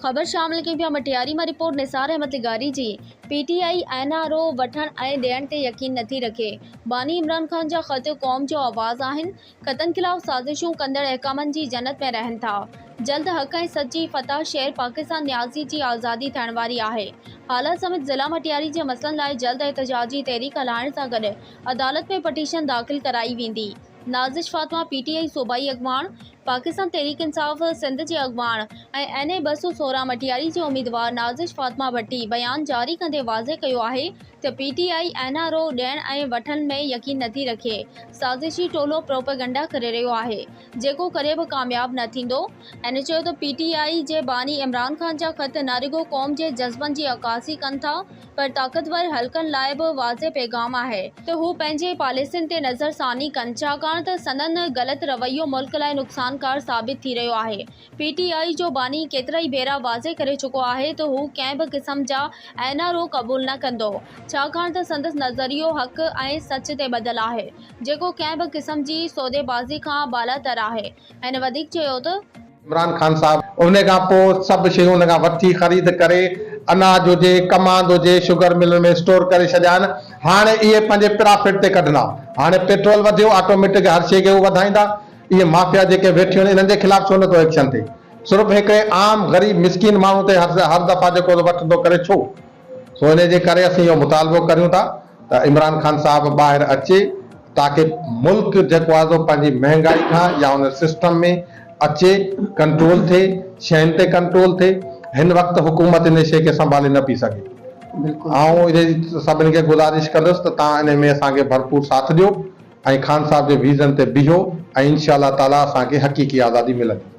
ख़बर शामिल की पिया मटियारी में रिपोर्ट निसार अहमद लिगारी जी। PTI NRO वठण ऐं ॾियण ते यकीन नथी रखे। बानी इमरान खान जा ख़त क़ौम जो आवाज़ आहिनि। ख़तनि ख़िलाफ़ साज़िशूं कंदड़ अहकामनि जी जन्नत में रहनि था। जल्द हक़ ऐं सच जी फतह शेर पाकिस्तान न्याज़ी जी आज़ादी थियण वारी आहे। हालात समेत ज़िला मटियारी जे मसइलनि लाइ जल्द एहतजाजी तहरीक हलाइण सां गॾु अदालत में पटीशन दाख़िल कराई वेंदी। नाज़िश फातिमा PTI सूबाई अॻवान, पाकिस्तान तहरीक इंसाफ़ सिंध जे अॻवान ऐं NA 216 मटियारी जे उम्मीदवार नाज़िश फातिमा भट्टी बयान जारी कंदे वाज़े कयो आहे त PTI NRO ॾियण ऐं वठण में यकीन नथी रखे। साज़िशी टोलो प्रोपेगंडा करे रहियो आहे जेको कॾहिं बि कामयाब न थींदो। हिन चयो त PTI जे बानी इमरान खान जा ख़त न रुॻो क़ौम जे जज़्बनि जी अक्कासी कनि था पर ताक़तवर हल्कनि लाइ बि वाज़े पैगाम आहे त हू पंहिंजे पॉलिसियुनि ते नज़रसानी कनि छाकाणि त संदन ग़लति रवैयो मुल्क लाइ नुक़सानकार साबित थी रहियो आहे। PTI जो बानी केतिराई भेरा वाज़े करे चुको आहे त हू कंहिं बि क़िस्म जा NRO क़बूल न कंदो छाकाणि त संदसि नज़रियो हक़ ऐं सच ते ॿधल आहे जेको कंहिं बि क़िस्म जी सौदेबाज़ी खां बालातर आहे। हिन वधीक चयो त इमरान खान साहब उन खां पोइ सभु शयूं उन खां वठी ख़रीद करे अनाज हुजे कमांद हुजे शुगर मिल में स्टोर करे छॾिया आहिनि। हाणे इहे पंहिंजे प्रॉफिट ते कढंदा। हाणे पेट्रोल वधियो ऑटोमेटिक हर शइ खे उहे वधाईंदा। इहे माफ़िया जेके वेठियूं आहिनि इन्हनि जे ख़िलाफ़ छो नथो एक्शन थिए? सिर्फ़ु हिकिड़े आम ग़रीब मिसकिन माण्हू ते हर दफ़ा जेको वठंदो करे छो? सो इन जे करे असीं इहो मुतालबो करियूं था त इमरान खान साहब ॿाहिरि अचे ताकि मुल्क जेको आहे पंहिंजी महांगाई खां या उन सिस्टम में अचे कंट्रोल थे शयुनि ते कंट्रोल थे। हिन वक़्तु हुकूमत इन शइ खे संभाले न पई सघे। ऐं सभिनी खे गुज़ारिश कंदुसि त तव्हां इन में असांखे भरपूर साथ ॾियो ऐं खान साहब जे विज़न ते बीहो ऐं इंशाअल्लाह ताला असांखे हक़ीक़ी आज़ादी मिलंदी।